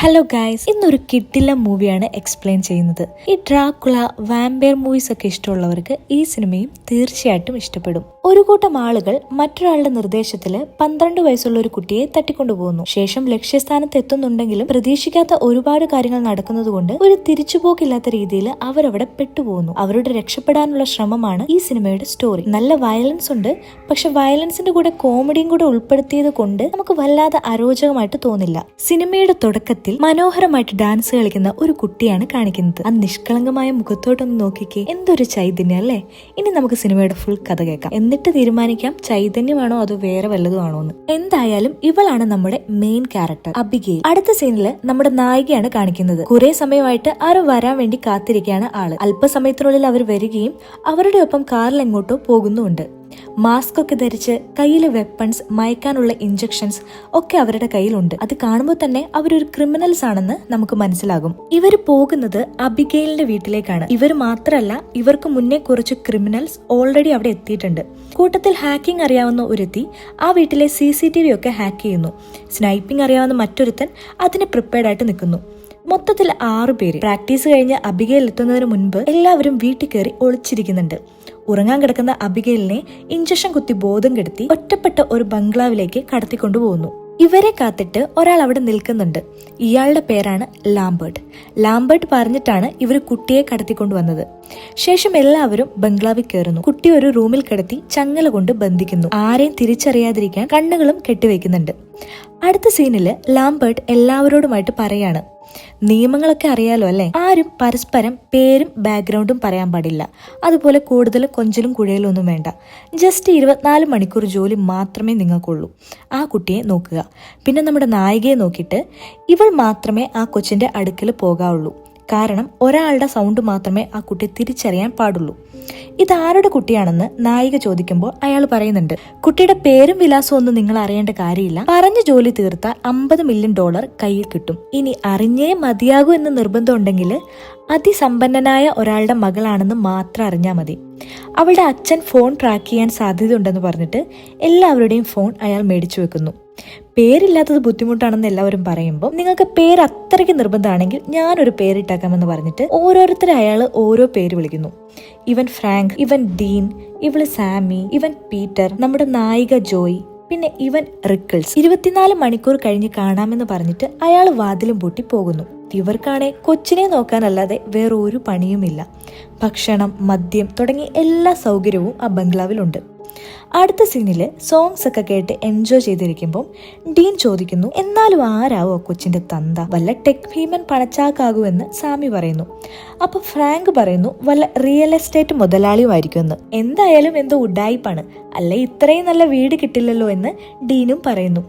Hello guys, ഇന്നൊരു കിഡില മൂവിയാണ് explain ചെയ്യുന്നത്. ഈ ഡ്രാക്കുള വാമ്പയർ മൂവീസ് ഒക്കെ ഇഷ്ടമുള്ളവർക്ക് ഈ സിനിമയും തീർച്ചയായിട്ടും ഇഷ്ടപ്പെടും. ഒരു കൂട്ടം ആളുകൾ മറ്റൊരാളുടെ നിർദ്ദേശത്തില് 12 വയസ്സുള്ള ഒരു കുട്ടിയെ തട്ടിക്കൊണ്ടുപോകുന്നു. ശേഷം ലക്ഷ്യസ്ഥാനത്ത് എത്തുന്നുണ്ടെങ്കിലും പ്രതീക്ഷിക്കാത്ത ഒരുപാട് കാര്യങ്ങൾ നടക്കുന്നത് കൊണ്ട് ഒരു തിരിച്ചുപോക്കില്ലാത്ത രീതിയിൽ അവരവിടെ പെട്ടുപോകുന്നു. അവരുടെ രക്ഷപ്പെടാനുള്ള ശ്രമമാണ് ഈ സിനിമയുടെ സ്റ്റോറി. നല്ല വയലൻസ് ഉണ്ട്, പക്ഷെ വയലൻസിന്റെ കൂടെ കോമഡിയും കൂടെ ഉൾപ്പെടുത്തിയത് കൊണ്ട് നമുക്ക് വല്ലാതെ അരോചകമായിട്ട് തോന്നില്ല. സിനിമയുടെ തുടക്കത്തിൽ മനോഹരമായിട്ട് ഡാൻസ് കളിക്കുന്ന ഒരു കുട്ടിയാണ് കാണിക്കുന്നത്. ആ നിഷ്കളങ്കമായ മുഖത്തോട്ടൊന്ന് നോക്കിക്കേ, എന്തൊരു ചൈതന്യം അല്ലേ. ഇനി നമുക്ക് സിനിമയുടെ ഫുൾ കഥ കേൾക്കാം, എന്നിട്ട് തീരുമാനിക്കാം ചൈതന്യമാണോ അതോ വേറെ വല്ലതും ആണോ എന്ന്. എന്തായാലും ഇവളാണ് നമ്മുടെ മെയിൻ ക്യാരക്ടർ അബിഗെയിൽ. അടുത്ത സീനില് നമ്മുടെ നായികയാണ് കാണിക്കുന്നത്. കുറെ സമയമായിട്ട് ആരോ വരാൻ വേണ്ടി കാത്തിരിക്കുകയാണ് ആള്. അല്പസമയത്തിനുള്ളിൽ അവർ വരികയും അവരുടെ ഒപ്പം കാറിൽ എങ്ങോട്ടോ പോകുന്നുമുണ്ട്. മാസ്ക് ഒക്കെ ധരിച്ച് കയ്യിലെ വെപ്പൺസ്, മയക്കാനുള്ള ഇഞ്ചക്ഷൻസ് ഒക്കെ അവരുടെ കയ്യിലുണ്ട്. അത് കാണുമ്പോൾ തന്നെ അവരൊരു ക്രിമിനൽസ് ആണെന്ന് നമുക്ക് മനസ്സിലാകും. ഇവർ പോകുന്നത് അബിഗെയിലിന്റെ വീട്ടിലേക്കാണ്. ഇവർ മാത്രമല്ല, ഇവർക്ക് മുന്നേ കുറച്ച് ക്രിമിനൽസ് ഓൾറെഡി അവിടെ എത്തിയിട്ടുണ്ട്. കൂട്ടത്തിൽ ഹാക്കിംഗ് അറിയാവുന്ന ഒരുത്തി ആ വീട്ടിലെ CCTV ഒക്കെ ഹാക്ക് ചെയ്യുന്നു. സ്നൈപ്പിംഗ് അറിയാവുന്ന മറ്റൊരുത്തൻ അതിന് പ്രിപ്പയർഡ് ആയിട്ട് നിൽക്കുന്നു. മൊത്തത്തിൽ 6 പേര്. പ്രാക്ടീസ് കഴിഞ്ഞ് അബിഗെയിൽ എത്തുന്നതിന് മുൻപ് എല്ലാവരും വീട്ടിൽ കയറി ഒളിച്ചിരിക്കുന്നുണ്ട്. ഉറങ്ങാൻ കിടക്കുന്ന അബിഗെയിലിനെ ഇഞ്ചക്ഷൻ കുത്തി ബോധം കെടുത്തി ഒറ്റപ്പെട്ട ഒരു ബംഗ്ലാവിലേക്ക് കടത്തിക്കൊണ്ടുപോകുന്നു. ഇവരെ കാത്തിട്ട് ഒരാൾ അവിടെ നിൽക്കുന്നുണ്ട്. ഇയാളുടെ പേരാണ് ലാംബർട്ട്. ലാംബർട്ട് പറഞ്ഞിട്ടാണ് ഇവർ കുട്ടിയെ കടത്തിക്കൊണ്ടുവന്നത്. ശേഷം എല്ലാവരും ബംഗ്ലാവിൽ കയറുന്നു. കുട്ടി ഒരു റൂമിൽ കിടത്തി ചങ്ങല കൊണ്ട് ബന്ധിക്കുന്നു. ആരെയും തിരിച്ചറിയാതിരിക്കാൻ കണ്ണുകളും കെട്ടിവെക്കുന്നുണ്ട്. അടുത്ത സീനില് ലാംബർട്ട് എല്ലാവരോടുമായിട്ട് പറയാണ്, നിയമങ്ങളൊക്കെ അറിയാലോ അല്ലെ, ആരും പരസ്പരം പേരും ബാക്ക്ഗ്രൗണ്ടും പറയാൻ പാടില്ല. അതുപോലെ കൂടുതൽ കൊഞ്ചലും കുഴയലും ഒന്നും വേണ്ട. ജസ്റ്റ് 24 മണിക്കൂർ ജോലി മാത്രമേ നിങ്ങൾക്കുള്ളൂ. ആ കുട്ടിയെ നോക്കുക. പിന്നെ നമ്മുടെ നായികയെ നോക്കിയിട്ട് ഇവൾ മാത്രമേ ആ കൊച്ചിന്റെ അടുക്കൽ പോകാവുള്ളൂ. കാരണം ഒരാളുടെ സൗണ്ട് മാത്രമേ ആ കുട്ടി തിരിച്ചറിയാൻ പാടുള്ളൂ. ഇതാരുടെ കുട്ടിയാണെന്ന് നായിക ചോദിക്കുമ്പോൾ അയാൾ പറയുന്നുണ്ട്, കുട്ടിയുടെ പേരും വിലാസവും ഒന്നും നിങ്ങൾ അറിയേണ്ട കാര്യമില്ല. പറഞ്ഞ ജോലി തീർത്താൽ $50 മില്യൺ കയ്യിൽ കിട്ടും. ഇനി അറിഞ്ഞേ മതിയാകൂ എന്ന് നിർബന്ധം ഉണ്ടെങ്കിൽ അതിസമ്പന്നനായ ഒരാളുടെ മകളാണെന്ന് മാത്രം അറിഞ്ഞാൽ മതി. അവളുടെ അച്ഛൻ ഫോൺ ട്രാക്ക് ചെയ്യാൻ സാധ്യതയുണ്ടെന്ന് പറഞ്ഞിട്ട് എല്ലാവരുടെയും ഫോൺ അയാൾ മേടിച്ചു വെക്കുന്നു. പേരില്ലാത്തത് ബുദ്ധിമുട്ടാണെന്ന് എല്ലാവരും പറയുമ്പോൾ നിങ്ങൾക്ക് പേര് അത്രയ്ക്ക് നിർബന്ധമാണെങ്കിൽ ഞാനൊരു പേരിട്ടാക്കാമെന്ന് പറഞ്ഞിട്ട് ഓരോരുത്തരെ അയാൾ ഓരോ പേര് വിളിക്കുന്നു. ഇവൻ ഫ്രാങ്ക്, ഇവൻ ഡീൻ, ഇവള് സാമി, ഇവൻ പീറ്റർ, നമ്മുടെ നായിക ജോയ്, പിന്നെ ഇവൻ റിക്കിൾസ്. 24 മണിക്കൂർ കഴിഞ്ഞ് കാണാമെന്ന് പറഞ്ഞിട്ട് അയാൾ വാതിലും പൂട്ടി പോകുന്നു. ഇവർക്കാണെ കൊച്ചിനെ നോക്കാനല്ലാതെ വേറെ ഒരു പണിയുമില്ല. ഭക്ഷണം, മദ്യം തുടങ്ങി എല്ലാ സൗകര്യവും ആ ബംഗ്ലാവിലുണ്ട്. അടുത്ത സീനില് സോങ്സ് ഒക്കെ കേട്ട് എൻജോയ് ചെയ്തിരിക്കുമ്പോൾ ഡീൻ ചോദിക്കുന്നു, എന്നാലും ആരാവോ കൊച്ചിന്റെ തന്ത? വല്ല ടെക് ഭീമൻ പണച്ചാക്കാകുമെന്ന് സാമി പറയുന്നു. അപ്പൊ ഫ്രാങ്ക് പറയുന്നു, വല്ല റിയൽ എസ്റ്റേറ്റ് മുതലാളിയുമായിരിക്കുമെന്ന്. എന്തായാലും എന്തോ ഉഡായിപ്പാണ്, അല്ലെ ഇത്രയും നല്ല വീട് കിട്ടില്ലല്ലോ എന്ന് ഡീനും പറയുന്നു.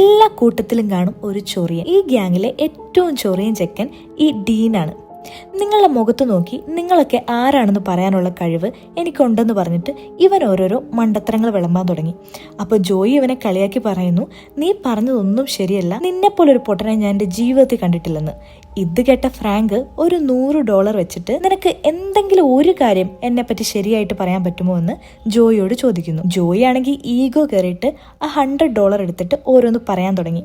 എല്ലാ കൂട്ടത്തിലും കാണും ഒരു ചൊറിയൻ. ഈ ഗ്യാങ്ങിലെ ഏറ്റവും ചൊറിയൻ ചെക്കൻ ഈ ഡീനാണ്. നിങ്ങളുടെ മുഖത്ത് നോക്കി നിങ്ങളൊക്കെ ആരാണെന്ന് പറയാനുള്ള കഴിവ് എനിക്കുണ്ടെന്ന് പറഞ്ഞിട്ട് ഇവൻ ഓരോരോ മണ്ടത്തരങ്ങൾ വിളമ്പാൻ തുടങ്ങി. അപ്പൊ ജോയി ഇവനെ കളിയാക്കി പറയുന്നു, നീ പറഞ്ഞതൊന്നും ശരിയല്ല, നിന്നെപ്പോലൊരു പൊട്ടനെ ഞാൻ എൻ്റെ ജീവിതത്തിൽ കണ്ടിട്ടില്ലെന്ന്. ഇത് കേട്ട ഫ്രാങ്ക് ഒരു $100 വെച്ചിട്ട് നിനക്ക് എന്തെങ്കിലും ഒരു കാര്യം എന്നെ പറ്റി ശരിയായിട്ട് പറയാൻ പറ്റുമോ എന്ന് ജോയിയോട് ചോദിക്കുന്നു. ജോയി ആണെങ്കിൽ ഈഗോ കയറിയിട്ട് ആ $100 എടുത്തിട്ട് ഓരോന്ന് പറയാൻ തുടങ്ങി.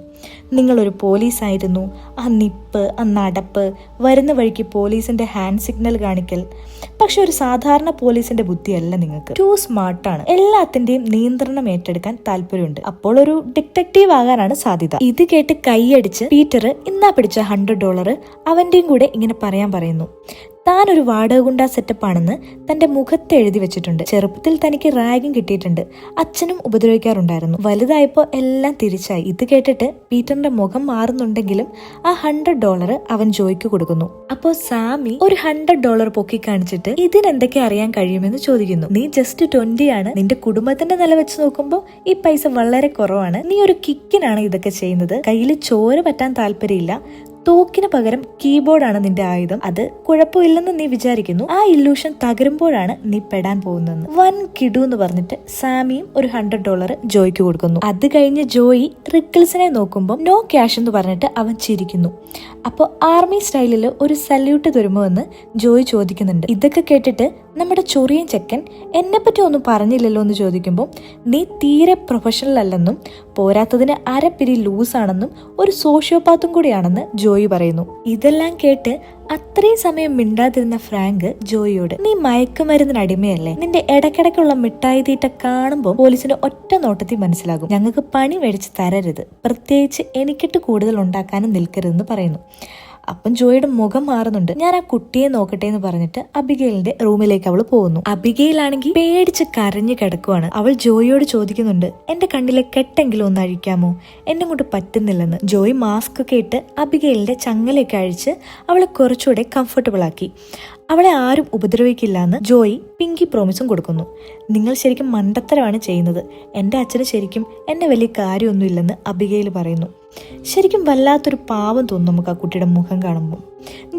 നിങ്ങളൊരു പോലീസായിരുന്നു, ആ നിപ്പ്, ആ നടപ്പ്, വരുന്ന വഴിക്ക് പോലീസിന്റെ ഹാൻഡ് സിഗ്നൽ കാണിക്കൽ. പക്ഷെ ഒരു സാധാരണ പോലീസിന്റെ ബുദ്ധിയല്ല നിങ്ങൾക്ക്. ടു സ്മാർട്ടാണ്. എല്ലാത്തിന്റെയും നിയന്ത്രണം ഏറ്റെടുക്കാൻ താല്പര്യമുണ്ട്. അപ്പോൾ ഒരു ഡിറ്റക്റ്റീവ് ആകാനാണ് സാധ്യത. ഇത് കേട്ട് കൈയടിച്ച് പീറ്റർ ഇന്നാ പിടിച്ച $100 അവന്റെയും കൂടെ ഇങ്ങനെ പറയാൻ പറയുന്നു. താൻ ഒരു വാടക ഗുണ്ടാ സെറ്റപ്പ് ആണെന്ന് തന്റെ മുഖത്ത് എഴുതി വെച്ചിട്ടുണ്ട്. ചെറുപ്പത്തിൽ തനിക്ക് റാഗിങ് കിട്ടിയിട്ടുണ്ട്. അച്ഛനും ഉപദ്രവിക്കാറുണ്ടായിരുന്നു. വലുതായപ്പോ എല്ലാം തിരിച്ചായി. ഇത് കേട്ടിട്ട് പീറ്ററിന്റെ മുഖം മാറുന്നുണ്ടെങ്കിലും ആ $100 അവൻ ജോയ്ക്ക് കൊടുക്കുന്നു. അപ്പോ സാമി ഒരു $100 പൊക്കി കാണിച്ചിട്ട് ഇതിനെന്തൊക്കെ അറിയാൻ കഴിയുമെന്ന് ചോദിക്കുന്നു. നീ ജസ്റ്റ് 20 ആണ്. നിന്റെ കുടുംബത്തിന്റെ നില വെച്ച് നോക്കുമ്പോൾ ഈ പൈസ വളരെ കുറവാണ്. നീ ഒരു കിക്കിനാണ് ഇതൊക്കെ ചെയ്യുന്നത്. കയ്യിൽ ചോര പറ്റാൻ താല്പര്യമില്ല. തോക്കിന് പകരം കീബോർഡാണ് നിന്റെ ആയുധം. അത് കുഴപ്പമില്ലെന്ന് നീ വിചാരിക്കുന്നു. ആ ഇല്യൂഷൻ തകരുമ്പോഴാണ് നീ പെടാൻ പോകുന്നതെന്ന്. വൻ കിടു എന്ന് പറഞ്ഞിട്ട് സാമിയും ഒരു $100 ജോയ്ക്ക് കൊടുക്കുന്നു. അത് കഴിഞ്ഞ് ജോയി റിക്കിൾസിനെ നോക്കുമ്പോൾ നോ ക്യാഷ് എന്ന് പറഞ്ഞിട്ട് അവൻ ചിരിക്കുന്നു. അപ്പോൾ ആർമി സ്റ്റൈലിൽ ഒരു സല്യൂട്ട് തരുമോ എന്ന് ജോയി ചോദിക്കുന്നുണ്ട്. ഇതൊക്കെ കേട്ടിട്ട് നമ്മുടെ ചൊറിയൻ ചെക്കൻ എന്നെപ്പറ്റി ഒന്നും പറഞ്ഞില്ലല്ലോ എന്ന് ചോദിക്കുമ്പോൾ നീ തീരെ പ്രൊഫഷണൽ അല്ലെന്നും പോരാത്തതിന് അരപ്പിരി ലൂസാണെന്നും ഒരു സോഷ്യോപാത്തും കൂടിയാണെന്ന് ജോയി പറയുന്നു. ഇതെല്ലാം കേട്ട് അത്രയും സമയം മിണ്ടാതിരുന്ന ഫ്രാങ്ക് ജോയിയോട്, നീ മയക്കുമരുന്നിന് അടിമയല്ലേ? നിന്റെ ഇടയ്ക്കിടയ്ക്കുള്ള മിഠായി തീറ്റ കാണുമ്പോൾ പോലീസിന് ഒറ്റ നോട്ടത്തിൽ മനസ്സിലാകും. ഞങ്ങൾക്ക് പണി മേടിച്ച് തരരുത്, പ്രത്യേകിച്ച് എനിക്കിട്ട് കൂടുതൽ ഉണ്ടാക്കാനും നിൽക്കരുതെന്ന് പറയുന്നു. അപ്പം ജോയിയുടെ മുഖം മാറുന്നുണ്ട്. ഞാൻ ആ കുട്ടിയെ നോക്കട്ടെ എന്ന് പറഞ്ഞിട്ട് അബിഗെയിലിന്റെ റൂമിലേക്ക് അവൾ പോകുന്നു. അബിഗെയിൽ ആണെങ്കിൽ പേടിച്ച് കരഞ്ഞു കിടക്കുവാണ്. അവൾ ജോയിയോട് ചോദിക്കുന്നുണ്ട്, എന്റെ കണ്ണിലെ കെട്ടെങ്കിലും ഒന്ന് അഴിക്കാമോ, എന്നെ കൊണ്ട് പറ്റുന്നില്ലെന്ന്. ജോയി മാസ്ക് ഒക്കെ ഇട്ട് അബിഗെയിലിന്റെ ചങ്ങലയൊക്കെ അഴിച്ച് അവളെ കുറച്ചുകൂടെ കംഫർട്ടബിൾ ആക്കി. അവളെ ആരും ഉപദ്രവിക്കില്ല എന്ന് ജോയി പിങ്കി പ്രോമിസും കൊടുക്കുന്നു. നിങ്ങൾ ശരിക്കും മണ്ടത്തരമാണ് ചെയ്യുന്നത്, എൻ്റെ അച്ഛന് ശരിക്കും എന്നെ വലിയ കാര്യമൊന്നുമില്ലെന്ന് അബിഗെയിൽ പറയുന്നു. ശരിക്കും വല്ലാത്തൊരു പാവം തോന്നും നമുക്ക് ആ കുട്ടിയുടെ മുഖം കാണുമ്പോൾ.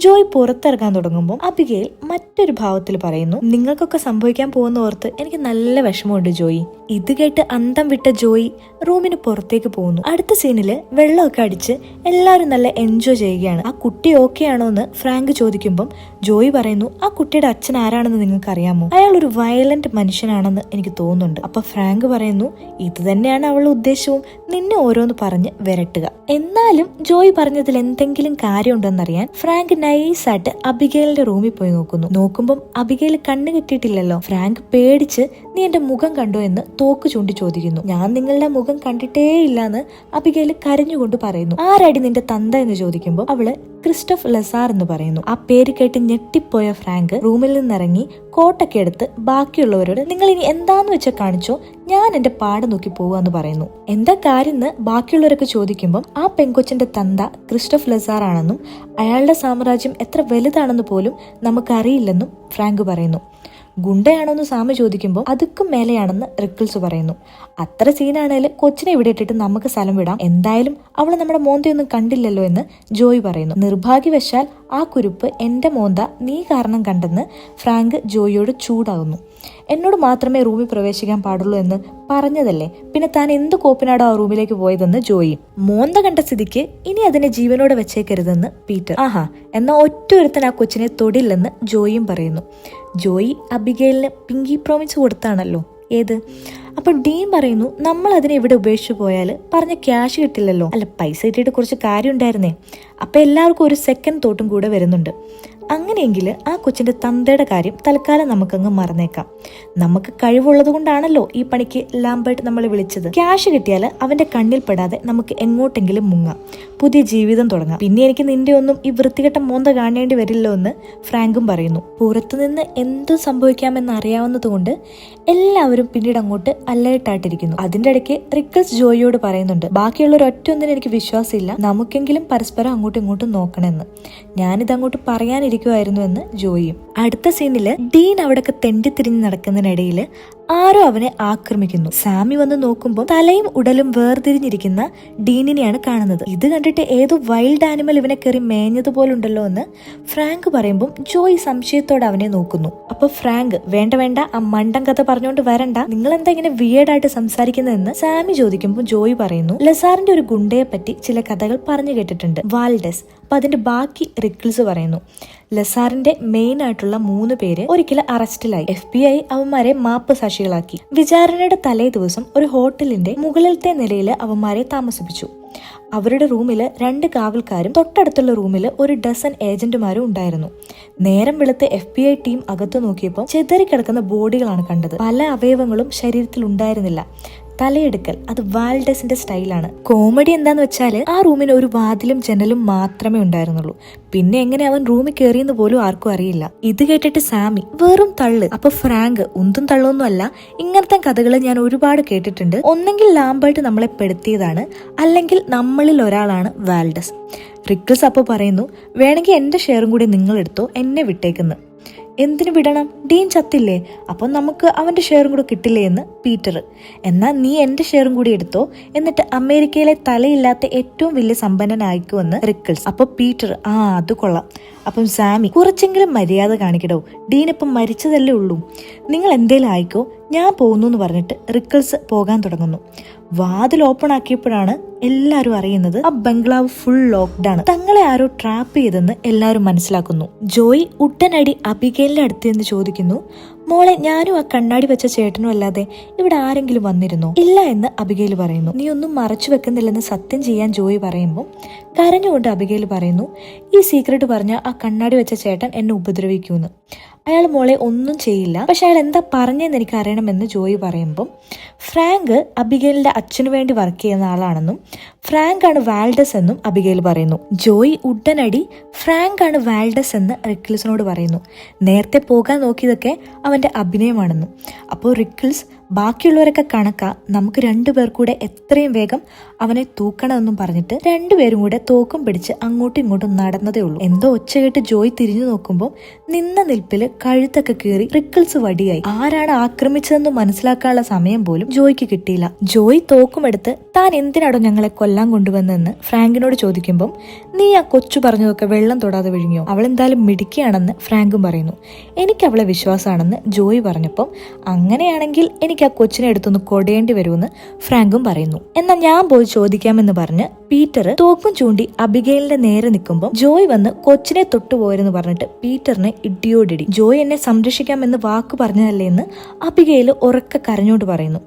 ജോയ് പുറത്തിറങ്ങാൻ തുടങ്ങുമ്പോൾ അബിഗെയിൽ മറ്റൊരു ഭാവത്തിൽ പറയുന്നു, നിങ്ങൾക്കൊക്കെ സംഭവിക്കാൻ പോകുന്ന ഓർത്ത് എനിക്ക് നല്ല വിഷമമുണ്ട് ജോയി. ഇത് കേട്ട് അന്തം വിട്ട ജോയി റൂമിന് പുറത്തേക്ക് പോകുന്നു. അടുത്ത സീനില് വെള്ളമൊക്കെ അടിച്ച് എല്ലാവരും നല്ല എൻജോയ് ചെയ്യുകയാണ്. ആ കുട്ടി ഓക്കെ ആണോ എന്ന് ഫ്രാങ്ക് ചോദിക്കുമ്പം ജോയി പറയുന്നു, ആ കുട്ടിയുടെ അച്ഛൻ ആരാണെന്ന് നിങ്ങൾക്ക് അറിയാമോ? അയാൾ ഒരു വയലന്റ് മനുഷ്യനാണെന്ന് എനിക്ക് തോന്നുന്നുണ്ട്. അപ്പൊ ഫ്രാങ്ക് പറയുന്നു, ഇത് തന്നെയാണ് അവളുടെ ഉദ്ദേശവും, നിന്നെ ഓരോന്ന് പറഞ്ഞ് വരട്ടുക. എന്നാലും ജോയി പറഞ്ഞതിൽ എന്തെങ്കിലും കാര്യമുണ്ടെന്നറിയാൻ ഫ്രാങ്ക് നൈസായിട്ട് അബിഗെയിലിന്റെ റൂമിൽ പോയി നോക്കുമ്പം അബിഗെയിൽ കണ്ണു കെട്ടിയിട്ടില്ലല്ലോ. ഫ്രാങ്ക് പേടിച്ച്, നീ എന്റെ മുഖം കണ്ടോ എന്ന് തോക്ക് ചൂണ്ടി ചോദിക്കുന്നു. ഞാൻ നിങ്ങളുടെ മുഖം കണ്ടിട്ടേ ഇല്ലാന്ന് അബിഗെയിൽ കരഞ്ഞുകൊണ്ട് പറയുന്നു. ആരടി നിന്റെ തന്ത എന്ന് ചോദിക്കുമ്പോൾ അവള് ക്രിസ്റ്റഫ് ലസാർ എന്ന് പറയുന്നു. ആ പേര് കേട്ട് ഞെട്ടിപ്പോയ ഫ്രാങ്ക് റൂമിൽ നിന്നിറങ്ങി കോട്ടൊക്കെ എടുത്ത് ബാക്കിയുള്ളവരോട്, നിങ്ങൾ ഇനി എന്താന്ന് വെച്ചാൽ കാണിച്ചോ, ഞാൻ എന്റെ പാട് നോക്കി പോവാന്ന് പറയുന്നു. എന്താ കാര്യം എന്ന് ബാക്കിയുള്ളവരൊക്കെ ചോദിക്കുമ്പോൾ ആ പെൺകൊച്ചിന്റെ തന്ത ക്രിസ്റ്റഫ് ലസാർ ആണെന്നും അയാളുടെ സാമ്രാജ്യം എത്ര വലുതാണെന്ന് പോലും നമുക്കറിയില്ലെന്നും ഫ്രാങ്ക് പറയുന്നു. ഗുണ്ടയാണോന്ന് സാമി ചോദിക്കുമ്പോൾ അതുക്കും മേലെയാണെന്ന് റിക്കിൾസ് പറയുന്നു. അത്ര സീനാണേൽ കൊച്ചിനെ ഇവിടെ ഇട്ടിട്ട് നമുക്ക് സ്ഥലം വിടാം, എന്തായാലും അവള് നമ്മുടെ മോന്തയൊന്നും കണ്ടില്ലല്ലോ എന്ന് ജോയി പറയുന്നു. നിർഭാഗ്യവശാൽ ആ കുരുപ്പ് എന്റെ മോന്ത നീ കാരണം കണ്ടെന്ന് ഫ്രാങ്ക് ജോയിയോട് ചൂടാകുന്നു. എന്നോട് മാത്രമേ റൂമിൽ പ്രവേശിക്കാൻ പാടുള്ളൂ എന്ന് പറഞ്ഞതല്ലേ, പിന്നെ താൻ എന്ത് കോപ്പിനാടോ ആ റൂമിലേക്ക് പോയതെന്ന് ജോയി. മോന്ത കണ്ട സ്ഥിതിക്ക് ഇനി അതിനെ ജീവനോടെ വെച്ചേക്കരുതെന്ന് പീറ്റർ. ആഹാ, എന്നാ ഒറ്റൊരുത്തൻ ആ കൊച്ചിനെ തൊടില്ലെന്ന് ജോയിയും പറയുന്നു. ജോയി അബിഗെയിലിന് പിങ്കി പ്രോമിസ് കൊടുത്താണല്ലോ. ഏത്? അപ്പൊ ഡീൻ പറയുന്നു, നമ്മൾ അതിനെ ഇവിടെ ഉപേക്ഷിച്ചു പോയാൽ പറഞ്ഞ ക്യാഷ് കിട്ടില്ലല്ലോ. അല്ല, പൈസ കിട്ടിയിട്ട് കുറച്ച് കാര്യം ഉണ്ടായിരുന്നേ. അപ്പൊ എല്ലാവർക്കും ഒരു സെക്കൻഡ് തോട്ടും കൂടെ വരുന്നുണ്ട്. അങ്ങനെയെങ്കിൽ ആ കൊച്ചിന്റെ തന്തയുടെ കാര്യം തൽക്കാലം നമുക്കങ്ങ് മറന്നേക്കാം. നമുക്ക് കഴിവുള്ളത് കൊണ്ടാണല്ലോ ഈ പണിക്ക് ലാംബർട്ട് നമ്മളെ വിളിച്ചത്. ക്യാഷ് കിട്ടിയാൽ അവന്റെ കണ്ണിൽ പെടാതെ നമുക്ക് എങ്ങോട്ടെങ്കിലും മുങ്ങാം, പുതിയ ജീവിതം തുടങ്ങാം. പിന്നെ എനിക്ക് നിന്റെ ഒന്നും ഈ വൃത്തികെട്ട മോന്ത കാണേണ്ടി വരില്ലോ എന്ന് ഫ്രാങ്കും പറയുന്നു. പുറത്തുനിന്ന് എന്തു സംഭവിക്കാമെന്ന് അറിയാവുന്നതുകൊണ്ട് എല്ലാവരും പിന്നീട് അങ്ങോട്ട് അലേർട്ടായിട്ടിരിക്കുന്നു. അതിന്റെ ഇടയ്ക്ക് റിക്കിൾസ് ജോയിയോട് പറയുന്നുണ്ട്, ബാക്കിയുള്ളവർ ഒറ്റൊന്നിനും എനിക്ക് വിശ്വാസമില്ല, നമുക്കെങ്കിലും പരസ്പരം അങ്ങോട്ടും ഇങ്ങോട്ടും നോക്കണമെന്ന്. ഞാനിതങ്ങോട്ട് പറയാനിരിക്കുമായിരുന്നു എന്ന് ജോയിയും. അടുത്ത സീനില് ഡീൻ അവിടൊക്കെ തെണ്ടിത്തിരിഞ്ഞ് നടക്കുന്നതിനിടയില് ആരോ അവനെ ആക്രമിക്കുന്നു. സാമി വന്ന് നോക്കുമ്പോൾ തലയും ഉടലും വേർതിരിഞ്ഞിരിക്കുന്ന ഡീനിനെയാണ് കാണുന്നത്. ഇത് കണ്ടിട്ട് ഏതോ വൈൽഡ് ആനിമൽ ഇവനെ കയറി മേഞ്ഞതുപോലുണ്ടല്ലോ എന്ന് ഫ്രാങ്ക് പറയുമ്പോൾ ജോയി സംശയത്തോടെ അവനെ നോക്കുന്നു. അപ്പൊ ഫ്രാങ്ക്, വേണ്ട വേണ്ട, ആ മണ്ടൻ കഥ പറഞ്ഞുകൊണ്ട് വരണ്ട, നിങ്ങൾ എന്താ ഇങ്ങനെ വിയേർഡായിട്ട് സംസാരിക്കുന്നതെന്ന് സാമി ചോദിക്കുമ്പോൾ ജോയി പറയുന്നു, ലസാറിന്റെ ഒരു ഗുണ്ടയെ പറ്റി ചില കഥകൾ പറഞ്ഞു കേട്ടിട്ടുണ്ട്, വാൽഡസ്. അപ്പൊ അതിന്റെ ബാക്കി റിക്കിൾസ് പറയുന്നു. ലസാറിന്റെ മെയിൻ ആയിട്ടുള്ള 3 പേര് ഒരിക്കലും അറസ്റ്റിലായി. FBI അവന്മാരെ മാപ്പ് സാക്ഷികളാക്കി. വിചാരണയുടെ തലേ ദിവസം ഒരു ഹോട്ടലിന്റെ മുകളിലത്തെ നിലയിൽ അവന്മാരെ താമസിപ്പിച്ചു. അവരുടെ റൂമില് 2 കാവൽക്കാരും തൊട്ടടുത്തുള്ള റൂമില് ഒരു ഡസൻ ഏജന്റുമാരും ഉണ്ടായിരുന്നു. നേരം വെളുത്ത് FBI ടീം അകത്തു നോക്കിയപ്പോൾ ചെതറിക്കിടക്കുന്ന ബോഡികളാണ് കണ്ടത്. പല അവയവങ്ങളും ശരീരത്തിൽ ഉണ്ടായിരുന്നില്ല. തലയെടുക്കൽ അത് വാൽഡസിന്റെ സ്റ്റൈലാണ്. കോമഡി എന്താന്ന് വെച്ചാല് ആ റൂമിന് ഒരു വാതിലും ജനലും മാത്രമേ ഉണ്ടായിരുന്നുള്ളൂ. പിന്നെ എങ്ങനെ അവൻ റൂമിൽ കയറിയെന്ന് പോലും ആർക്കും അറിയില്ല. ഇത് കേട്ടിട്ട് സാമി, വെറും തള്ളു. അപ്പൊ ഫ്രാങ്ക്, ഉന്തും തള്ളൊന്നും അല്ല, ഇങ്ങനത്തെ കഥകൾ ഞാൻ ഒരുപാട് കേട്ടിട്ടുണ്ട്. ഒന്നെങ്കിൽ ലാംബർട്ട് നമ്മളെ പെടുത്തിയതാണ്, അല്ലെങ്കിൽ നമ്മളിൽ ഒരാളാണ് വാൽഡസ്. റിക്കിൾസ് അപ്പൊ പറയുന്നു, വേണമെങ്കിൽ എന്റെ ഷെയറും കൂടി നിങ്ങൾ എടുത്തോ, എന്നെ വിട്ടേക്കുന്നു. എന്തിനു വിടണം? ഡീൻ ചത്തില്ലേ, അപ്പം നമുക്ക് അവന്റെ ഷെയറും കൂടെ കിട്ടില്ലേ എന്ന് പീറ്റർ. എന്നാ നീ എന്റെ ഷെയറും കൂടി എടുത്തോ, എന്നിട്ട് അമേരിക്കയിലെ തലയില്ലാത്ത ഏറ്റവും വലിയ സമ്പന്നനായിക്കുമെന്ന് റിക്കിൾസ്. അപ്പൊ പീറ്റർ, അത് കൊള്ളാം, അപ്പം സാമി, കുറച്ചെങ്കിലും മര്യാദ കാണിക്കടോ, ഡീനിപ്പം മരിച്ചതല്ലേ ഉള്ളൂ, നിങ്ങൾ എന്തേലും ആയിക്കോ, ഞാൻ പോകുന്നു എന്ന് പറഞ്ഞിട്ട് റിക്കിൾസ് പോകാൻ തുടങ്ങുന്നു. വാതിൽ ഓപ്പൺ ആക്കിയപ്പോഴാണ് എല്ലാരും അറിയുന്നത് ആ ബംഗ്ലാവ് ഫുൾ ലോക്ക്ഡ് ആണ്. തങ്ങളെ ആരോ ട്രാപ്പ് ചെയ്തെന്ന് എല്ലാരും മനസ്സിലാക്കുന്നു. ജോയ് ഉടനടി അബിഗേലിന്റെ അടുത്ത് നിന്ന് ചോദിക്കുന്നു, മോളെ, ഞാനും ആ കണ്ണാടി വെച്ച ചേട്ടനും അല്ലാതെ ഇവിടെ ആരെങ്കിലും വന്നിരുന്നോ? ഇല്ല എന്ന് അബിഗേൽ പറയുന്നു. നീ ഒന്നും മറച്ചു വെക്കുന്നില്ലെന്ന് സത്യം ചെയ്യാൻ ജോയ് പറയുമ്പോൾ കരഞ്ഞുകൊണ്ട് അബിഗേൽ പറയുന്നു, ഈ സീക്രട്ട് പറഞ്ഞ ആ കണ്ണാടി വെച്ച ചേട്ടൻ എന്നെ ഉപദ്രവിക്കൂന്ന്. അയാൾ മോളെ ഒന്നും ചെയ്യില്ല, പക്ഷെ അയാൾ എന്താ പറഞ്ഞെന്ന് എനിക്ക് അറിയണമെന്ന് ജോയ് പറയുമ്പം ഫ്രാങ്ക് അബിഗേലിന്റെ അച്ഛനു വേണ്ടി വർക്ക് ചെയ്യുന്ന ആളാണെന്നും ഫ്രാങ്ക് ആണ് വാൽഡസ് എന്നും അബിഗേൽ പറയുന്നു. ജോയ് ഉടനടി ഫ്രാങ്ക് ആണ് വാൽഡസ് എന്ന് റിക്കിൾസിനോട് പറയുന്നു. നേരത്തെ പോകാൻ നോക്കിയതൊക്കെ അവന്റെ അഭിനയമാണെന്നും. അപ്പോൾ റിക്കിൾസ്, ബാക്കിയുള്ളവരൊക്കെ കണക്കാ, നമുക്ക് രണ്ടുപേർ കൂടെ എത്രയും വേഗം അവനെ തൂക്കണമെന്നും പറഞ്ഞിട്ട് രണ്ടുപേരും കൂടെ തോക്കും പിടിച്ച് അങ്ങോട്ടും ഇങ്ങോട്ടും നടന്നതേ ഉള്ളൂ. എന്തോ ഒച്ച കേട്ട് ജോയ് തിരിഞ്ഞു നോക്കുമ്പോൾ നിന്ന നിൽപ്പില് കഴുത്തൊക്കെ കീറി റിക്കിൾസ് വടിയായി. ആരാണ് ആക്രമിച്ചതെന്ന് മനസ്സിലാക്കാനുള്ള സമയം പോലും ജോയ്ക്ക് കിട്ടിയില്ല. ജോയ് തോക്കുമെടുത്ത് താൻ എന്തിനാടോ ഞങ്ങളെ കൊല്ലാൻ കൊണ്ടുവന്നെന്ന് ഫ്രാങ്കിനോട് ചോദിക്കുമ്പോൾ, നീ ആ കൊച്ചു പറഞ്ഞതൊക്കെ വെള്ളം തൊടാതെ വിഴുങ്ങിയോ? അവളെന്തായാലും മിടുക്കിയാണെന്ന് ഫ്രാങ്കും പറയുന്നു. എനിക്ക് അവളെ വിശ്വാസമാണെന്ന് ജോയ് പറഞ്ഞപ്പം, അങ്ങനെയാണെങ്കിൽ എനിക്ക് ആ കൊച്ചിനെ എടുത്തൊന്ന് കൊടയേണ്ടി വരുമെന്ന് ഫ്രാങ്കും പറയുന്നു. എന്നാൽ ഞാൻ പോയി ചോദിക്കാമെന്ന് പറഞ്ഞ് പീറ്റർ തോക്കും ചൂണ്ടി അബിഗേലിന്റെ നേരെ നിൽക്കുമ്പോൾ ജോയ് വന്ന് കൊച്ചിനെ തൊട്ടുപോയെന്ന് പറഞ്ഞിട്ട് പീറ്ററിനെ ഇടിയോടിടി. ജോയ് എന്നെ സംരക്ഷിക്കാമെന്ന് വാക്ക് പറഞ്ഞതല്ലേ എന്ന് അബിഗേൽ ഉറക്കെ കരഞ്ഞോണ്ട് പറയുന്നു.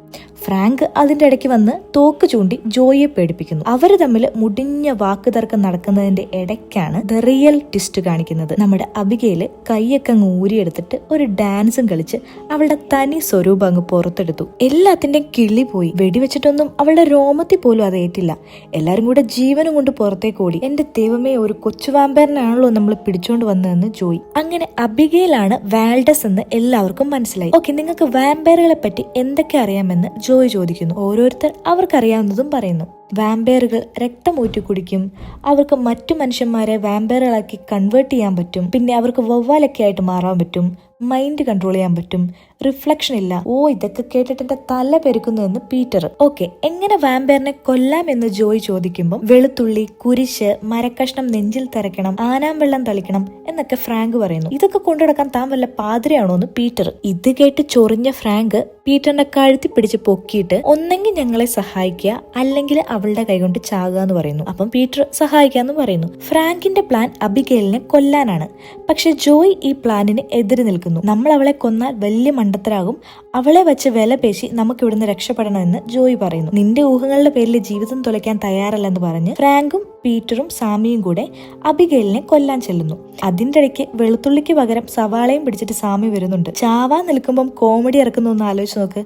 ഫ്രാങ്ക് അതിന്റെ ഇടയ്ക്ക് വന്ന് തോക്ക് ചൂണ്ടി ജോയിയെ പേടിപ്പിക്കുന്നു. അവര് തമ്മിൽ മുടിഞ്ഞ വാക്ക് തർക്കം നടക്കുന്നതിന്റെ ഇടയ്ക്കാണ് ദ റിയൽ ട്വിസ്റ്റ് കാണിക്കുന്നത്. നമ്മുടെ അബിഗേല് കൈയൊക്കെ അങ്ങ് ഊരിയെടുത്തിട്ട് ഒരു ഡാൻസും കളിച്ച് അവളുടെ തനി സ്വരൂപം അങ്ങ് പുറത്തെടുത്തു. എല്ലാത്തിന്റെയും കിളി പോയി. വെടിവെച്ചിട്ടൊന്നും അവളുടെ രോമത്തിൽ പോലും അത് ഏറ്റില്ല. എല്ലാരും കൂടെ ജീവനും കൊണ്ട് പുറത്തേക്ക് ഓടി. എന്റെ ദൈവമേ, ഒരു കൊച്ചു വാമ്പയറിനാണല്ലോ നമ്മൾ പിടിച്ചോണ്ട് വന്നതെന്ന് ജോയ്. അങ്ങനെ അബിഗേലാണ് വാൽഡസ് എന്ന് എല്ലാവർക്കും മനസ്സിലായി. ഓക്കെ, നിങ്ങൾക്ക് വാമ്പയറുകളെ പറ്റി എന്തൊക്കെ അറിയാമെന്ന് ജോയ് ചോദിക്കുന്നു. ഓരോരുത്തർ അവർക്കറിയാവുന്നതും പറയുന്നു. വാമ്പയറുകൾ രക്തം ഊറ്റി കുടിക്കും, അവർക്ക് മറ്റു മനുഷ്യന്മാരെ വാമ്പയറുകളാക്കി കൺവേർട്ട് ചെയ്യാൻ പറ്റും, പിന്നെ അവർക്ക് വവ്വാലൊക്കെ ആയിട്ട് മാറാൻ പറ്റും, മൈൻഡ് കൺട്രോൾ ചെയ്യാൻ പറ്റും, റിഫ്ലക്ഷൻ ഇല്ല. ഇതൊക്കെ കേട്ടിട്ട് എന്റെ തല പെരുക്കുന്നു എന്ന് പീറ്റർ. ഓക്കെ, എങ്ങനെ വാമ്പയറിനെ കൊല്ലാം എന്ന് ജോയ് ചോദിക്കുമ്പോൾ വെളുത്തുള്ളി, കുരിശ്, മരക്കഷ്ണം നെഞ്ചിൽ തരയ്ക്കണം, ആനാമ്പെള്ളം തളിക്കണം എന്നൊക്കെ ഫ്രാങ്ക് പറയുന്നു. ഇതൊക്കെ കൊണ്ടുനടക്കാൻ താൻ വല്ല പാതിരയാണോ എന്ന് പീറ്റർ. ഇത് കേട്ട് ചൊറിഞ്ഞ ഫ്രാങ്ക് പീറ്ററിന്റെ കഴുത്തി പിടിച്ച് പൊക്കിയിട്ട് ഒന്നെങ്കിൽ ഞങ്ങളെ സഹായിക്കുക, അല്ലെങ്കിൽ അവളുടെ കൈകൊണ്ട് ചാകുക എന്ന് പറയുന്നു. അപ്പം പീറ്റർ സഹായിക്കാന്ന് പറയുന്നു. ഫ്രാങ്കിന്റെ പ്ലാൻ അബിഗേലിനെ കൊല്ലാനാണ്. പക്ഷെ ജോയ് ഈ പ്ലാനിന് എതിര് നിൽക്കുന്നു. നമ്മൾ അവളെ കൊന്നാൽ വലിയ മണ്ടത്തരാകും, അവളെ വെച്ച് വില പേശി നമുക്ക് ഇവിടുന്ന് രക്ഷപ്പെടണമെന്ന് ജോയ് പറയുന്നു. നിന്റെ ഊഹങ്ങളുടെ പേരിൽ ജീവിതം തുലയ്ക്കാൻ തയ്യാറല്ലെന്ന് പറഞ്ഞ് ഫ്രാങ്കും പീറ്ററും സാമിയും കൂടെ അബിഗേലിനെ കൊല്ലാൻ ചെല്ലുന്നു. അതിന്റെ ഇടയ്ക്ക് വെളുത്തുള്ളിക്ക് പകരം സവാളയും പിടിച്ചിട്ട് സാമി വരുന്നുണ്ട്. ചാവാൻ നിൽക്കുമ്പം കോമഡി ഇറക്കുന്നു എന്ന് ആലോചിച്ച് നോക്ക്.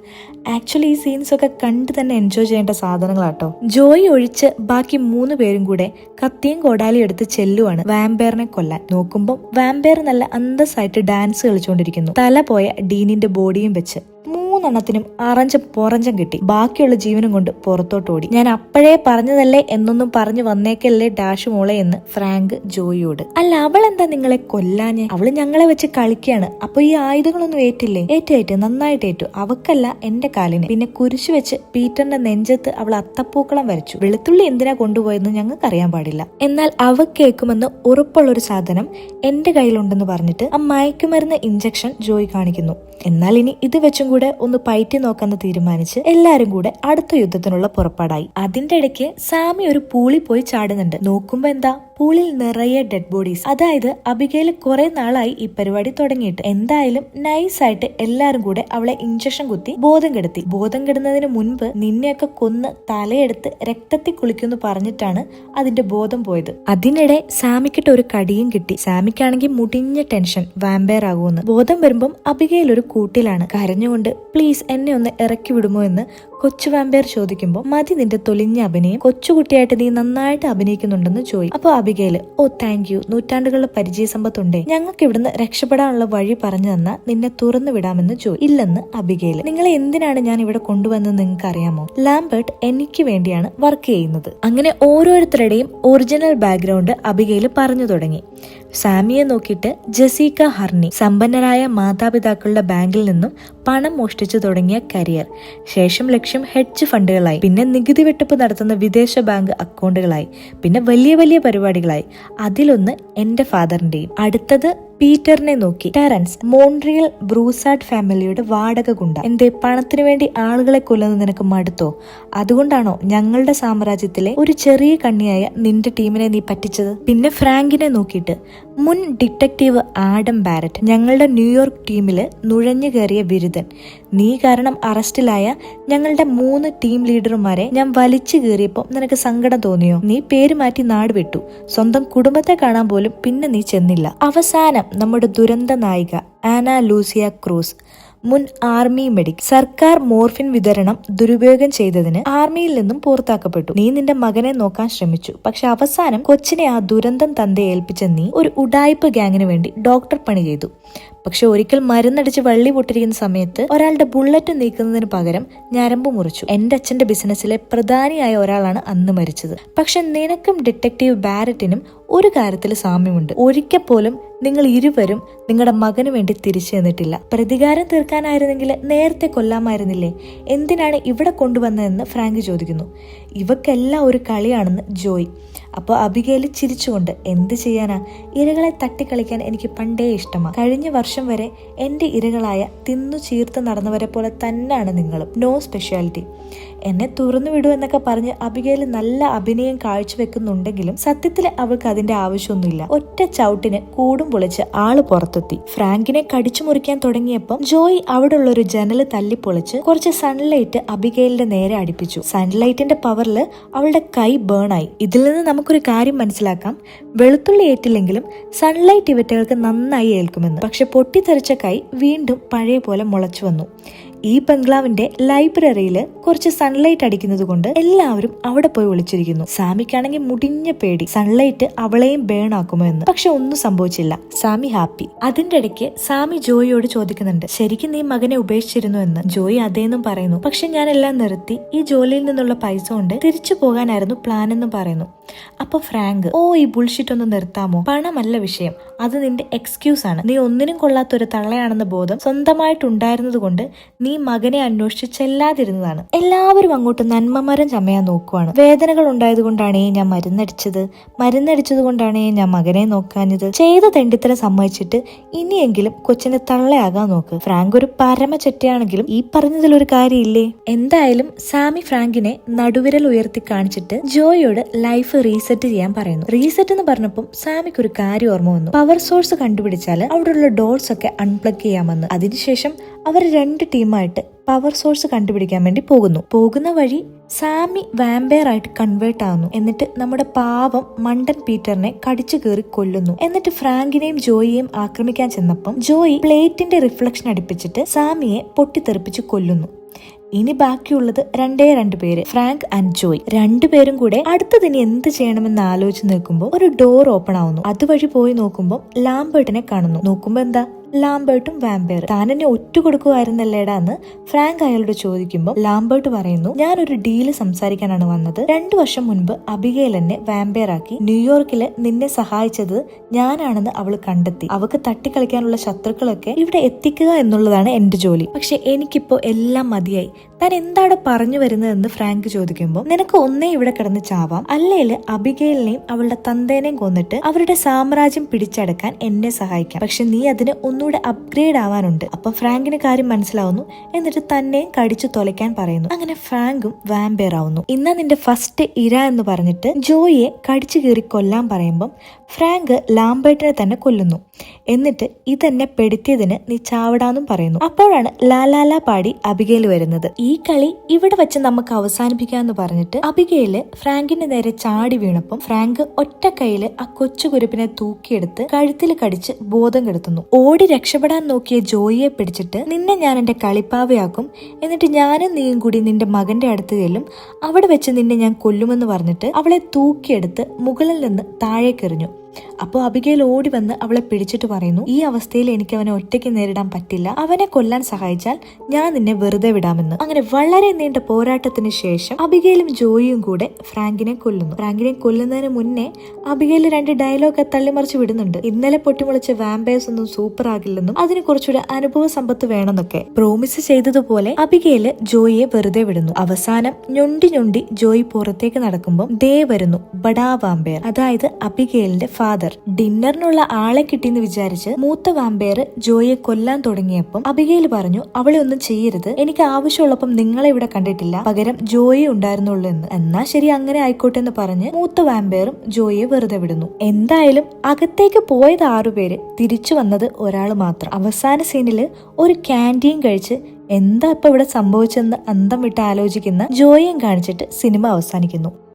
ആക്ച്വലി ഈ സീൻസ് ഒക്കെ കണ്ട് തന്നെ എൻജോയ് ചെയ്യേണ്ട സാധനങ്ങളാട്ടോ. ജോയ് ഒഴിച്ച് ബാക്കി 3 പേരും കൂടെ കത്തിയും കോടാലിയും എടുത്ത് ചെല്ലുവാണ് വാമ്പയറിനെ കൊല്ലാൻ. നോക്കുമ്പോൾ വാമ്പയർ നല്ല അന്തസ്സായിട്ട് ഡാൻസ് കളിച്ചുകൊണ്ടിരിക്കുന്നു. തല പോയ ഡീനിന്റെ ബോഡിയും വെച്ച് 3 എണ്ണത്തിനും പൊറഞ്ചം കിട്ടി. ബാക്കിയുള്ള ജീവനും കൊണ്ട് പുറത്തോട്ടോടി. ഞാൻ അപ്പോഴേ പറഞ്ഞതല്ലേ എന്നൊന്നും പറഞ്ഞു വന്നേക്കല്ലേ ഡാഷ് മോളെ എന്ന് ഫ്രാങ്ക് ജോയിയോട്. അല്ല, അവൾ എന്താ നിങ്ങളെ കൊല്ലാഞ്ഞേ? അവള് ഞങ്ങളെ വെച്ച് കളിക്കുകയാണ്. അപ്പൊ ഈ ആയുധങ്ങളൊന്നും ഏറ്റില്ലേ? ഏറ്റു നന്നായിട്ട് ഏറ്റു. അവക്കല്ല, എന്റെ കാലിന്. പിന്നെ കുരിശു വെച്ച് പീറ്ററിന്റെ നെഞ്ചത്ത് അവൾ അത്തപ്പൂക്കളം വരച്ചു. വെളുത്തുള്ളി എന്തിനാ കൊണ്ടുപോയെന്ന് ഞങ്ങൾക്ക് അറിയാൻ പാടില്ല. എന്നാൽ അവ കേൾക്കുമെന്ന് ഉറപ്പുള്ളൊരു സാധനം എന്റെ കയ്യിലുണ്ടെന്ന് പറഞ്ഞിട്ട് ആ മയക്കുമരുന്ന് ഇഞ്ചക്ഷൻ ജോയ് കാണിക്കുന്നു. എന്നാൽ ഇനി ഇത് വെച്ചും കൂടെ ഒന്ന് പയറ്റി നോക്കാന്ന് തീരുമാനിച്ച് എല്ലാരും കൂടെ അടുത്ത യുദ്ധത്തിനുള്ള പുറപ്പാടായി. അതിന്റെ ഇടയ്ക്ക് സാമി ഒരു പൂളി പോയി ചാടുന്നുണ്ട്. നോക്കുമ്പോ എന്താ, പൂളിൽ നിറയെ ഡെഡ് ബോഡീസ്. അതായത് അബിഗേല് കുറെ നാളായി ഈ പരിപാടി തുടങ്ങിയിട്ട്. എന്തായാലും നൈസായിട്ട് എല്ലാരും കൂടെ അവളെ ഇഞ്ചക്ഷൻ കുത്തി ബോധം കെടുത്തി. ബോധം കെടുന്നതിന് മുൻപ് നിന്നെയൊക്കെ കൊന്ന് തലയെടുത്ത് രക്തത്തിൽ കുളിക്കുമെന്ന് പറഞ്ഞിട്ടാണ് അതിന്റെ ബോധം പോയത്. അതിനിടെ സാമിക്കിട്ട് ഒരു കടിയും കിട്ടി. സാമിക്കാണെങ്കിൽ മുടിഞ്ഞ ടെൻഷൻ, വാമ്പയർ ആകുമെന്ന്. ബോധം വരുമ്പം അബിഗേൽ ഒരു കൂട്ടിലാണ്. കരഞ്ഞുകൊണ്ട് പ്ലീസ് എന്നെ ഒന്ന് ഇറക്കി വിടുമോ എന്ന് കൊച്ചു വാമ്പയർ ചോദിക്കുമ്പോൾ, മതി നിന്റെ തൊലിഞ്ഞ അഭിനയം, കൊച്ചുകുട്ടിയായിട്ട് നീ നന്നായിട്ട് അഭിനയിക്കുന്നുണ്ടെന്ന് ജോയ്. അപ്പൊ അബിഗേല്, താങ്ക് യു, നൂറ്റാണ്ടുകളുടെ പരിചയ സമ്പത്തുണ്ടേ, ഞങ്ങൾക്ക് ഇവിടുന്ന് രക്ഷപ്പെടാനുള്ള വഴി പറഞ്ഞു തന്നാ നിന്നെ തുറന്നു വിടാമെന്ന് ജോയ്. ഇല്ലെന്ന് അബിഗേല്. നിങ്ങളെ എന്തിനാണ് ഞാൻ ഇവിടെ കൊണ്ടുവന്നത് നിങ്ങൾക്ക് അറിയാമോ? ലാംബർട്ട് എനിക്ക് വേണ്ടിയാണ് വർക്ക് ചെയ്യുന്നത്. അങ്ങനെ ഓരോരുത്തരുടെയും ഒറിജിനൽ ബാക്ക്ഗ്രൗണ്ട് അബിഗേല് പറഞ്ഞു തുടങ്ങി. സാമിയെ നോക്കിയിട്ട് ജെസിക്ക ഹർണി സമ്പന്നരായ മാതാപിതാക്കളുടെ ബാങ്കിൽ നിന്നും പണം മോഷ്ടിച്ചു തുടങ്ങിയ കരിയർ, ശേഷം ലക്ഷ്യം ഹെഡ്ജ് ഫണ്ടുകളായി, പിന്നെ നികുതി വെട്ടിപ്പ് നടത്തുന്ന വിദേശ ബാങ്ക് അക്കൗണ്ടുകളായി, പിന്നെ വലിയ വലിയ പരിപാടികളായി. അതിലൊന്ന് എന്റെ ഫാദറിന്റെയും. അടുത്തത് പീറ്ററിനെ നോക്കി. ടെറൻസ്, മോൺട്രിയൽ ബ്രൂസാഡ് ഫാമിലിയുടെ വാടക ഗുണ്ട. എന്തേ, പണത്തിനു വേണ്ടി ആളുകളെ കൊല്ലുന്നത് നിനക്ക് മടുത്തോ? അതുകൊണ്ടാണോ ഞങ്ങളുടെ സാമ്രാജ്യത്തിലെ ഒരു ചെറിയ കണ്ണിയായ നിന്റെ ടീമിനെ നീ പറ്റിച്ചത്? പിന്നെ ഫ്രാങ്കിനെ നോക്കിയിട്ട്, മുൻ ഡിറ്റക്റ്റീവ് ആഡം ബാരറ്റ്, ഞങ്ങളുടെ ന്യൂയോർക്ക് ടീമില് നുഴഞ്ഞു കയറിയ ബിരുദൻ. നീ കാരണം അറസ്റ്റിലായ ഞങ്ങളുടെ 3 ടീം ലീഡർമാരെ ഞാൻ വലിച്ചു കീറിയപ്പോൾ നിനക്ക് സങ്കടം തോന്നിയോ? നീ പേര് മാറ്റി നാട് വിട്ടു. സ്വന്തം കുടുംബത്തെ കാണാൻ പോലും പിന്നെ നീ ചെന്നില്ല. അവസാനം നമ്മുടെ ദുരന്ത നായിക ആന ലൂസിയ ക്രൂസ്, മുൻ ആർമി മെഡിക്, സർക്കാർ മോർഫിൻ വിതരണം ദുരുപയോഗം ചെയ്തതിന് ആർമിയിൽ നിന്നും പുറത്താക്കപ്പെട്ടു. നീ നിന്റെ മകനെ നോക്കാൻ ശ്രമിച്ചു, പക്ഷെ അവസാനം കൊച്ചിനെ ആ ദുരന്തം തന്തയെ ഏൽപ്പിച്ച നീ ഒരു ഉഡായിപ്പ് ഗ്യാങ്ങിന് വേണ്ടി ഡോക്ടർ പണി ചെയ്തു. പക്ഷെ ഒരിക്കൽ മരുന്നടിച്ച് വള്ളി പൊട്ടിരിക്കുന്ന സമയത്ത് ഒരാളുടെ ബുള്ളറ്റ് നീക്കുന്നതിന് പകരം ഞരമ്പ് മുറിച്ചു. എന്റെ അച്ഛന്റെ ബിസിനസ്സിലെ പ്രധാനിയായ ഒരാളാണ് അന്ന് മരിച്ചത്. പക്ഷെ നിനക്കും ഡിറ്റക്റ്റീവ് ബാരറ്റിനും ഒരു കാര്യത്തിൽ സാമ്യമുണ്ട്. ഒരിക്കൽ പോലും നിങ്ങൾ ഇരുവരും നിങ്ങളുടെ മകന് വേണ്ടി തിരിച്ചു ചെന്നിട്ടില്ല. പ്രതികാരം തീർക്കാനായിരുന്നെങ്കിൽ നേരത്തെ കൊല്ലാമായിരുന്നില്ലേ? എന്തിനാണ് ഇവിടെ കൊണ്ടുവന്നതെന്ന് ഫ്രാങ്ക് ചോദിക്കുന്നു. ഇവക്കെല്ലാം ഒരു കളിയാണെന്ന് ജോയ്. അപ്പോൾ അബിഗേൽ ചിരിച്ചുകൊണ്ട്, എന്ത് ചെയ്യാനാ, ഇരകളെ തട്ടിക്കളിക്കാൻ എനിക്ക് പണ്ടേ ഇഷ്ടമാണ്. കഴിഞ്ഞ വർഷം വരെ എന്റെ ഇരകളായ തിന്നു ചീർത്ത് നടന്നവരെ പോലെ തന്നെയാണ് നിങ്ങളും. No speciality. എന്നെ തുറന്നു വിടൂ എന്നൊക്കെ പറഞ്ഞ് അബിഗേൽ നല്ല അഭിനയം കാഴ്ചവെക്കുന്നുണ്ടെങ്കിലും സത്യത്തിൽ അവൾക്ക് അതിന്റെ ആവശ്യമൊന്നുമില്ല. ഒറ്റ ചവിട്ടിന് കൂടും പൊളിച്ച് ആള് പുറത്തെത്തി. ഫ്രാങ്കിനെ കടിച്ചു മുറിക്കാൻ തുടങ്ങിയപ്പം ജോയ് അവിടെ ഉള്ള ഒരു ജനല് തല്ലിപ്പൊളിച്ച് കുറച്ച് സൺലൈറ്റ് അബിഗേലിന്റെ നേരെ അടിപ്പിച്ചു. സൺലൈറ്റിന്റെ പവറിൽ അവളുടെ കൈ ബേണായി. ഇതിൽ നിന്ന് നമുക്കൊരു കാര്യം മനസ്സിലാക്കാം. വെളുത്തുള്ളി ഏറ്റില്ലെങ്കിലും സൺലൈറ്റ് ഇവറ്റകൾക്ക് നന്നായി ഏൽക്കുമെന്ന്. പക്ഷെ പൊട്ടിത്തെറിച്ച കൈ വീണ്ടും പഴയ പോലെ മുളച്ചു വന്നു. ഈ ബംഗ്ലാവിന്റെ ലൈബ്രറിയിൽ കുറച്ച് സൺലൈറ്റ് അടിക്കുന്നത് കൊണ്ട് എല്ലാവരും അവിടെ പോയി വിളിച്ചിരിക്കുന്നു. സാമിക്കാണെങ്കിൽ മുടിഞ്ഞ പേടി, സൺലൈറ്റ് അവളെയും ബേൺ ആക്കുമോ എന്ന്. പക്ഷെ ഒന്നും സംഭവിച്ചില്ല. സാമി ഹാപ്പി. അതിന്റെ ഇടയ്ക്ക് സാമി ജോയിയോട് ചോദിക്കുന്നുണ്ട്, ശരിക്കും നീ മകനെ ഉപേക്ഷിച്ചിരുന്നു എന്ന്. ജോയി അതേന്നും പറയുന്നു. പക്ഷെ ഞാൻ എല്ലാം നിർത്തി, ഈ ജോലിയിൽ നിന്നുള്ള പൈസ കൊണ്ട് തിരിച്ചു പോകാനായിരുന്നു പ്ലാൻ എന്നും പറയുന്നു. അപ്പൊ ഫ്രാങ്ക്, ഈ ബുൾഷിറ്റ് ഒന്ന് നിർത്താമോ? പണമല്ല വിഷയം, അത് നിന്റെ എക്സ്ക്യൂസ് ആണ്. നീ ഒന്നിനും കൊള്ളാത്തൊരു തള്ളയാണെന്ന ബോധം സ്വന്തമായിട്ടുണ്ടായിരുന്നത് കൊണ്ട് നീ മകനെ അന്വേഷിച്ച് ചെല്ലാതിരുന്നതാണ്. എല്ലാവരും അങ്ങോട്ട് നന്മമരം ചമയാൻ നോക്കുവാണ്. വേദനകൾ ഉണ്ടായത് കൊണ്ടാണേ ഞാൻ മരുന്നടിച്ചത് കൊണ്ടാണേ ഞാൻ മകനെ നോക്കാഞ്ഞത്. ചെയ്ത തെണ്ടിത്തരം സമ്മതിച്ചിട്ട് ഇനിയെങ്കിലും കൊച്ചിനെ തള്ളയാകാൻ നോക്ക്. ഫ്രാങ്ക് ഒരു പരമചെറ്റയാണെങ്കിലും ഈ പറഞ്ഞതിലൊരു കാര്യമില്ലേ? എന്തായാലും സാമി ഫ്രാങ്കിനെ നടുവിരൽ ഉയർത്തി കാണിച്ചിട്ട് ജോയോട് ലൈഫ് റീസെറ്റ് ചെയ്യാൻ പറയുന്നു. റീസെറ്റ് എന്ന് പറഞ്ഞപ്പം സാമിക്ക് ഒരു കാര്യം ഓർമ്മ വന്നു. പവർ സോഴ്സ് കണ്ടുപിടിച്ചാൽ അവിടെയുള്ള ഡോർസ് ഒക്കെ അൺപ്ലഗ് ചെയ്യാമെന്ന്. അതിനുശേഷം അവർ 2 ടീമായിട്ട് പവർ സോഴ്സ് കണ്ടുപിടിക്കാൻ വേണ്ടി പോകുന്ന വഴി സാമി വാമ്പയർ ആയിട്ട് കൺവേർട്ട് ആവുന്നു. എന്നിട്ട് നമ്മുടെ പാവം മണ്ടൻ പീറ്ററിനെ കടിച്ചു കയറി കൊല്ലുന്നു. എന്നിട്ട് ഫ്രാങ്കിനെയും ജോയിയെയും ആക്രമിക്കാൻ ചെന്നപ്പം ജോയി പ്ലേറ്റിന്റെ റിഫ്ലക്ഷൻ അടിപ്പിച്ചിട്ട് സാമിയെ പൊട്ടിത്തെറിപ്പിച്ച് കൊല്ലുന്നു. ഇനി ബാക്കിയുള്ളത് 2 പേര്, ഫ്രാങ്ക് ആൻഡ് ജോയ്. 2 പേരും കൂടെ അടുത്തതിനി എന്ത് ചെയ്യണമെന്ന് ആലോചിച്ച് നിൽക്കുമ്പോൾ ഒരു ഡോർ ഓപ്പൺ ആവുന്നു. അതുവഴി പോയി നോക്കുമ്പോൾ ലാംബേർട്ടിനെ കാണുന്നു. നോക്കുമ്പോ എന്താ, ലാംബേർട്ടും വാമ്പയർ. താൻ എന്നെ ഒറ്റ കൊടുക്കുമായിരുന്നല്ലേടാ എന്ന് ഫ്രാങ്ക് അയാളോട് ചോദിക്കുമ്പോൾ ലാംബേർട്ട് പറയുന്നു, ഞാനൊരു ഡീല് സംസാരിക്കാനാണ് വന്നത്. 2 വർഷം മുൻപ് അബിഗേൽ എന്നെ വാമ്പയർ ആക്കി. ന്യൂയോർക്കില് നിന്നെ സഹായിച്ചത് ഞാനാണെന്ന് അവള് കണ്ടെത്തി. അവക്ക് തട്ടിക്കളിക്കാനുള്ള ശത്രുക്കളൊക്കെ ഇവിടെ എത്തിക്കുക എന്നുള്ളതാണ് എന്റെ ജോലി. പക്ഷെ എനിക്കിപ്പോ എല്ലാം മതിയായി. താൻ എന്താണ് പറഞ്ഞു വരുന്നതെന്ന് ഫ്രാങ്ക് ചോദിക്കുമ്പോൾ, നിനക്ക് ഒന്നേ ഇവിടെ കിടന്ന് ചാവാം, അല്ലേല് അബിഗേലിനെയും അവളുടെ തന്തേനെയും കൊന്നിട്ട് അവരുടെ സാമ്രാജ്യം പിടിച്ചടക്കാൻ എന്നെ സഹായിക്കാം. പക്ഷെ നീ അതിന് ഒന്നുകൂടെ അപ്ഗ്രേഡ് ആവാനുണ്ട്. അപ്പം ഫ്രാങ്കിന് കാര്യം മനസ്സിലാവുന്നു. എന്നിട്ട് തന്നെയും കടിച്ചു തൊലയ്ക്കാൻ പറയുന്നു. അങ്ങനെ ഫ്രാങ്കും വാമ്പയർ ആവുന്നു. ഇന്നാ നിന്റെ ഫസ്റ്റ് ഇര എന്ന് പറഞ്ഞിട്ട് ജോയിയെ കടിച്ചു കീറി കൊല്ലാൻ പറയുമ്പം ഫ്രാങ്ക് ലാംബേർട്ടിനെ തന്നെ കൊല്ലുന്നു. എന്നിട്ട് ഇതെന്നെ പെടുത്തിയതിന് നീ ചാവടാന്നും പറയുന്നു. അപ്പോഴാണ് ലാലാല പാടി അബിഗേൽ വരുന്നത്. ഈ കളി ഇവിടെ വെച്ച് നമുക്ക് അവസാനിപ്പിക്കാന്ന് പറഞ്ഞിട്ട് അബിഗേല് ഫ്രാങ്കിന്റെ നേരെ ചാടി വീണപ്പം ഫ്രാങ്ക് ഒറ്റ കൈയില് ആ കൊച്ചു കുരുപ്പിനെ തൂക്കിയെടുത്ത് കഴുത്തിൽ കടിച്ച് ബോധം കെടുത്തുന്നു. ഓടി രക്ഷപ്പെടാൻ നോക്കിയ ജോയിയെ പിടിച്ചിട്ട്, നിന്നെ ഞാൻ എന്റെ കളിപ്പാവയാക്കും, എന്നിട്ട് ഞാനും നീയും കൂടി നിന്റെ മകന്റെ അടുത്ത് ചെല്ലും, അവിടെ വെച്ച് നിന്നെ ഞാൻ കൊല്ലുമെന്ന് പറഞ്ഞിട്ട് അവളെ തൂക്കിയെടുത്ത് മുകളിൽ നിന്ന് താഴേക്കെറിഞ്ഞു. അപ്പോൾ അബിഗേൽ ഓടി വന്ന് അവളെ പിടിച്ചിട്ട് പറയുന്നു, ഈ അവസ്ഥയിൽ എനിക്ക് അവനെ ഒറ്റയ്ക്ക് നേരിടാൻ പറ്റില്ല, അവനെ കൊല്ലാൻ സഹായിച്ചാൽ ഞാൻ നിന്നെ വെറുതെ വിടാമെന്ന്. അങ്ങനെ വളരെ നീണ്ട പോരാട്ടത്തിന് ശേഷം അബിഗേലും ജോയിയും കൂടെ ഫ്രാങ്കിനെ കൊല്ലുന്നു. ഫ്രാങ്കിനെ കൊല്ലുന്നതിന് മുന്നേ അബിഗേൽ 2 ഡയലോഗ് തള്ളിമറിച്ച് വിടുന്നുണ്ട്. ഇന്നലെ പൊട്ടിമുളച്ച വാമ്പയേഴ്സ് ഒന്നും സൂപ്പർ ആകില്ലെന്നും അതിന് കുറച്ചുകൂടെ അനുഭവ സമ്പത്ത് വേണമെന്നൊക്കെ. പ്രോമിസ് ചെയ്തതുപോലെ അബിഗേല് ജോയിയെ വെറുതെ വിടുന്നു. അവസാനം ഞൊണ്ടി ജോയി പുറത്തേക്ക് നടക്കുമ്പോൾ ദേ വരുന്നു ബഡാ വാമ്പയർ, അതായത് അബിഗേലിന്റെ ഫാദർ. ഡിന്നറിനുള്ള ആളെ കിട്ടിയെന്ന് വിചാരിച്ച് മൂത്ത വാമ്പയർ ജോയിയെ കൊല്ലാൻ തുടങ്ങിയപ്പം അബിഗേൽ പറഞ്ഞു, അവളെ ഒന്നും ചെയ്യരുത്, എനിക്ക് ആവശ്യമുള്ളപ്പം നിങ്ങളെ ഇവിടെ കണ്ടിട്ടില്ല, പകരം ജോയി ഉണ്ടായിരുന്നുള്ളൂ എന്ന്. എന്നാ ശരി, അങ്ങനെ ആയിക്കോട്ടെ എന്ന് പറഞ്ഞ് മൂത്ത വാമ്പയറും ജോയിയെ വെറുതെ വിടുന്നു. എന്തായാലും അകത്തേക്ക് പോയത് 6 പേര്, തിരിച്ചു വന്നത് ഒരാൾ മാത്രം. അവസാന സീനില് ഒരു ക്യാൻറ്റീൻ കഴിച്ച് എന്താ ഇപ്പൊ ഇവിടെ സംഭവിച്ചെന്ന് അന്തം വിട്ട് ആലോചിക്കുന്ന ജോയിയും കാണിച്ചിട്ട് സിനിമ അവസാനിക്കുന്നു.